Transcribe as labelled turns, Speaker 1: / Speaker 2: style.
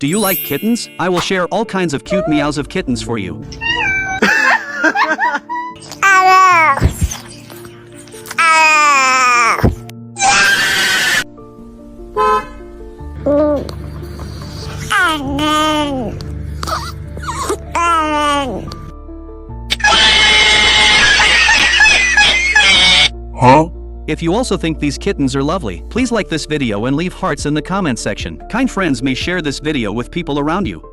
Speaker 1: Do you like kittens? I will share all kinds of cute meows of kittens for you.
Speaker 2: Huh?
Speaker 1: If you also think these kittens are lovely, please like this video and leave hearts in the comment section. Kind friends may share this video with people around you.